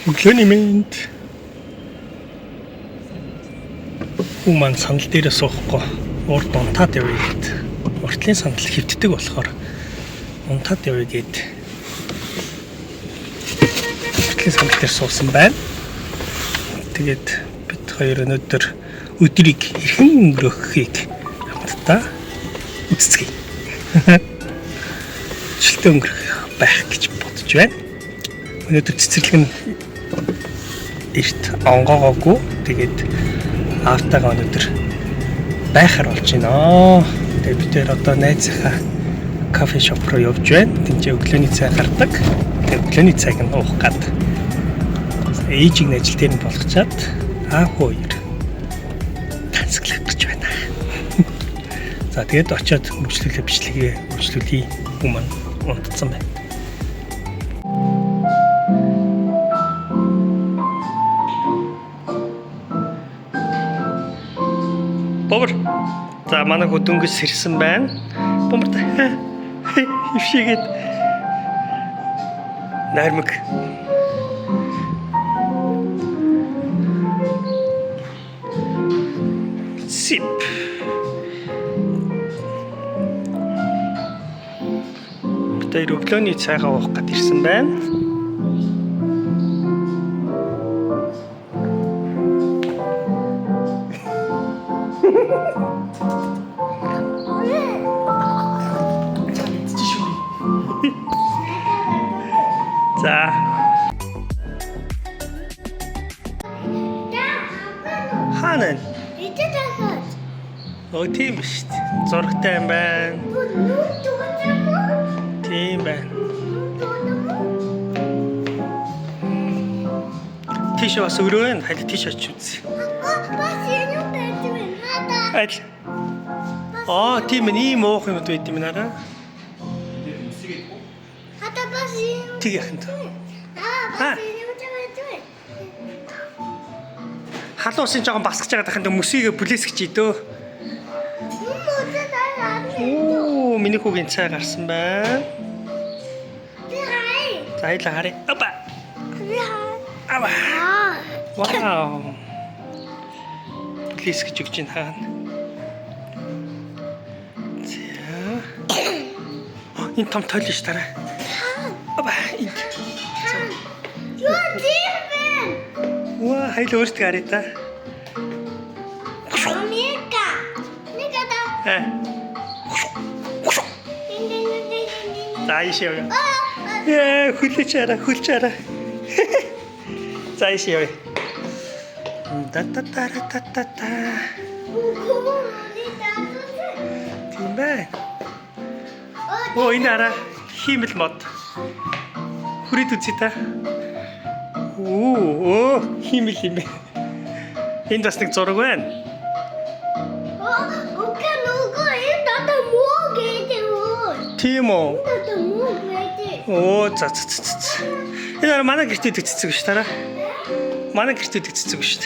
Өглөөний мэнд. Хүмүүс сандал дээрээ суухгүй урд унтаад явъя гэд. Уртлын сандал хэвддэг болохоор унтаад явъя гэд. Уртлын сандал дээр суусан байна. Тэгээд бид хоёр өнөөдөр өдрийг хэрхэн өнгөрөхийг хамтдаа үзцгээе. Жилтэй өнгөрөх байх гэж бодож байна. Өнөөдөр цэцэрлэг нь эрт онгоогоогүй. Тэгээд аавтайгаа өнөөдөр байхаар болж байна. Тэгээд бид тэр одоо найзынхаа кофе шоп руу явж байна. Тэнцээ өглөөний цай гардаг. Тэгээд өглөөний цайг нь уух гад. Ээжийг ажил дээр нь болгочаад аав хоёр танцглах гэж байна. За тэгээд очиод үргэлжлүүлээ бичлэгээ үргэлжлүүлье. Хүмүүс унтцсан байна. Бомбар. За манай хөдөнгөс сэрсэн байна. Бомбар ившигээд наймаг. Сип. Тэр өглөөний цайгаа уух гэж ирсэн байна. За. Ханаа. Оо тийм биш. Зургтай юм байна. Тийм байна. Тийш бас өрөө энэ хайлт тийш очиж үз. Айл. Аа тийм ийм уух юмуд байд юм нараа. Тэг яханд. Халуусын жоохон басгаж байгаа дахин мөсийгээ бүлээсгэж идөө. Оо миний хүүгийн цай гарсан байна. За ила харъя. Апа. Ава. Вау. Бүлээсгэж өгч ин хаана. За. Энэ том тойл ш тараа. Апа. Юу тийм бэ? Ваа, хайл өөртөө харъя та. Амика. Никада. За ишээ явъя. Хүлээж араа. За ишээ явъя. Та. Тийм бай. Оо энэ араа хиймэл мод. Хүрээд үзье та. Оо хиймэл юм бэ. Энд бас нэг зураг байна. Тийм үү? Оо за. Энэ манай гэртээ идэх цэцэг биш тараа. Манай гэртээ идэх цэцэг биш.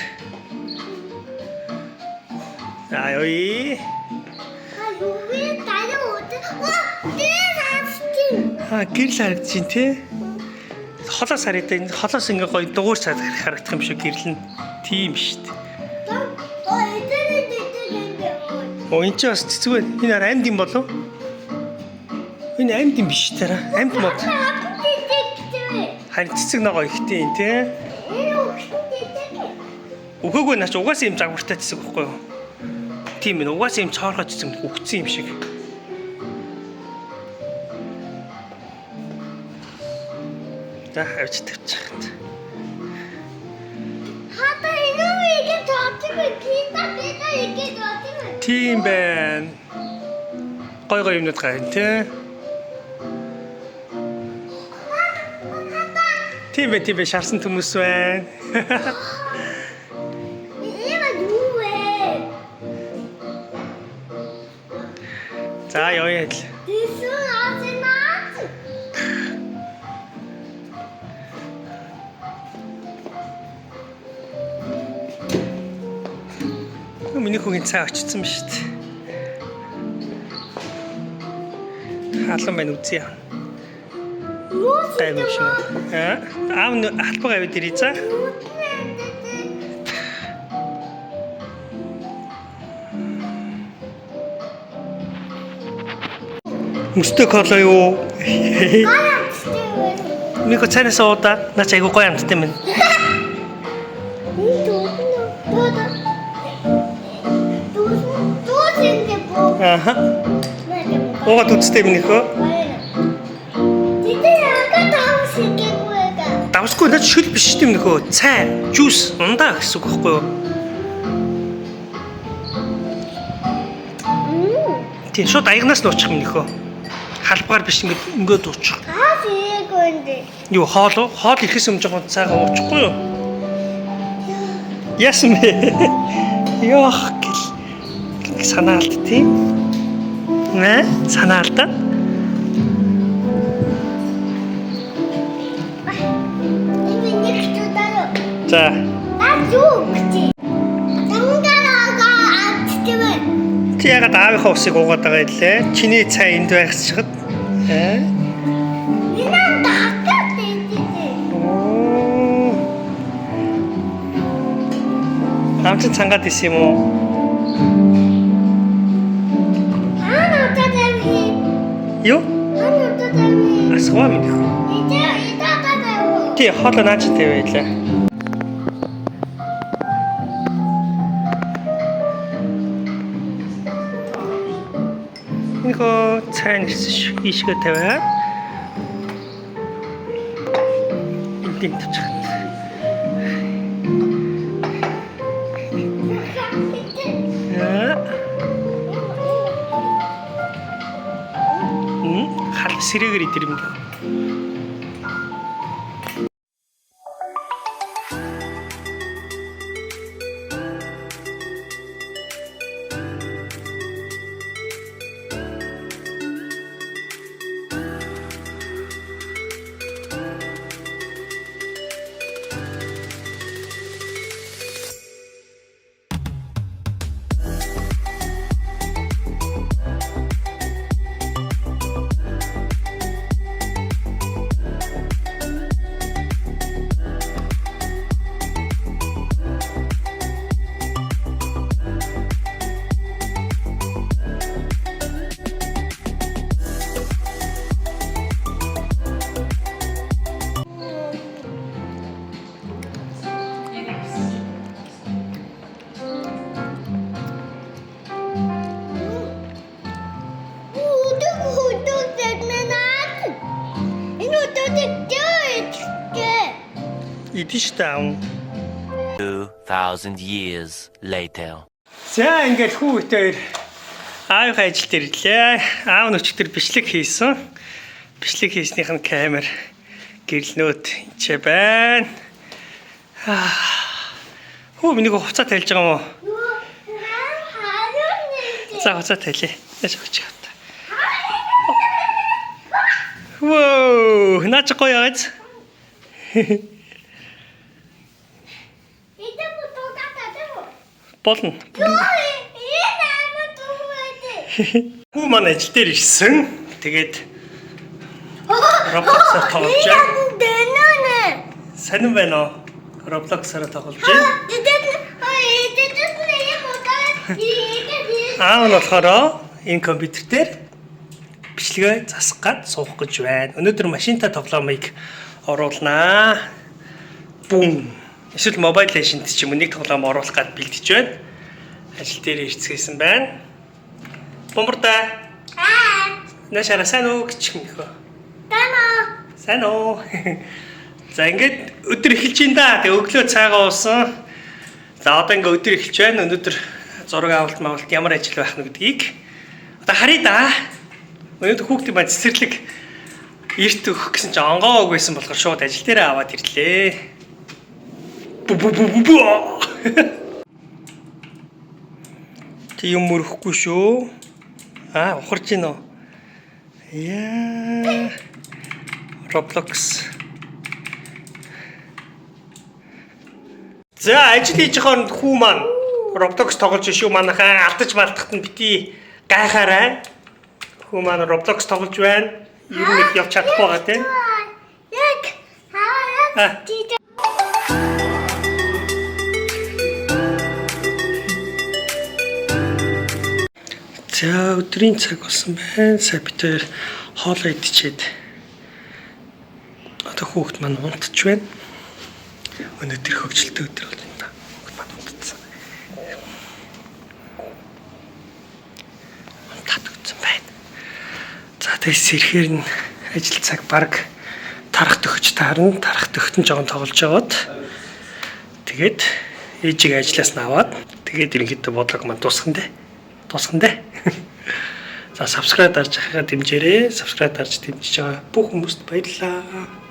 За ёй. Гэрэл харагдаж байна те. Холоос харагдаа энэ холоос ингээ гоё дугуйр цаад харагдах юм шиг гэрэл нь тийм шүү дээ. Оо энэ ч бас цэцэг байна. Энэ амьд юм болов? Энэ амьд юм биш тараа. Амьд мод. Харин цэцэг ногоо ихтэй юм те. Өгөөгүй наач угаасаа юм загвартай цэцэг байхгүй юу? Тийм ээ угаасаа юм цооргоо цэцэг өгцөн юм шиг. За авч тавьчих. Хата инүүгээ тооцоо хийх тийм байна. Гой юмнууд гайн те. Тийм бэ шарсан хүмүүс байна. За ёо. Миний хүүгийн цай очсон ба шүү дээ. Халан байна үзье. Гайгүй шүү. Аав нь албаг аваад ирээ за. Мөстө колоо юу? Мико цанаас уудаа. Наач айгуу гоё амттай минь. Аха. Уугаад үзтээ минь хөө. Давсгүй наач шөл биш тийм нөхөө. Цай, жуус, ундаа гэсэн үг байхгүй юу? Тийм шууд аягнаас нь уучих минь нөхөө. Халбгаар биш ингээд уучих. Хаас ирээгүй энэ. Юу хоол уу? Хоол ирэхээс өмнө жоохон цайгаа уучихгүй юу? Яасан бэ? Йох гэл санаалт тийм. Нэ? Санаалт. За. Чи ягаад аавынхаа усыг уугаад байгаа юм лээ? Чиний цай энд байхсчихэд. Амчин цангаад исэн юм уу? Юу? Асгаа минь. Тий хоолой наачтай байлаа. Нихо цайн ишгэ тавиа. Энд тавчих. Хал сэрэгэр идэрэмдэ. Идэж таав. 2000 years later. За ингээд хүүхдээр аавынхаа ажил дээр ирлээ. Аав нь өчигдөр бичлэг хийсэн. Бичлэг хийснийх нь камер гэрлнүүд энчээ байна. Хөө минийг хуцаа тайлж байгаа юм уу? За хуцаа тайлъя. Яаш өгч яваа. Воо, наач гоё яац. Болно. Хүү маань ажил дээр ирсэн. Тэгээд Roblox-аар тоглож байна. Санин байна уу? Roblox-аар тоглож байна. Аав нь болохоор энэ компьютер дээр бичлэгээ засах гад суух гэж байна. Өнөөдөр машинтай тоглоомыг оруулнаа. Бум. Эсвэл Mobile Legends ч юм уу нэг тоглоом оруулах гад бэлдэж байна. Ажил дээр ирцгээсэн байна. Бомбартай. Нашара сайн уу гэж юм хөө. Сайн уу. За ингээд өдөр эхэлж ин да. Тэг өглөө цайгаа уусан. За одоо ингээд өдөр эхэлж байна. Өнөөдөр зураг авалт ямар ажил байх нь гэдгийг одоо харъя да. Өнөөдөр хүүхдийн маань цэцэрлэг эрт өгөх гэсэн чинь онгоо өгөөсөн болохоор шууд ажил дээр аваад ирлээ. Ти юм мөрөхгүй шүү. Ухарч гин үү? Яа. Roblox. За ажил хийж байгаа хүү маань Roblox тоглож шүү манайхаа алдаж малтахад нь бити гайхаарай. Хүү маань Roblox тоглож байна. Ер нь явж чадахгүй байгаа тийм. За өдрийн цаг болсон байна. Сая бид хоёр хоолоо идчихэд одоо хүүхэд маань унтж байна. Өнөөдөр хөвгчлөлтөө өдөр бол энэ хүүхэд маань унтсан. Унтаад өгсөн байна. За тэгээс ирэхээр нь ажил цаг баг тарах төгч таарна. Тарах төгтөн жоохон тоглож байгаад тэгээд ээжигээ ажлаас нь аваад тэгээд ерөнхийдөө бодлого маань дуусган дээ. За subscribe дарж ахаа дэмжээрэй. Subscribe дарж дэмжиж байгаа бүх хүмүүст баярлалаа.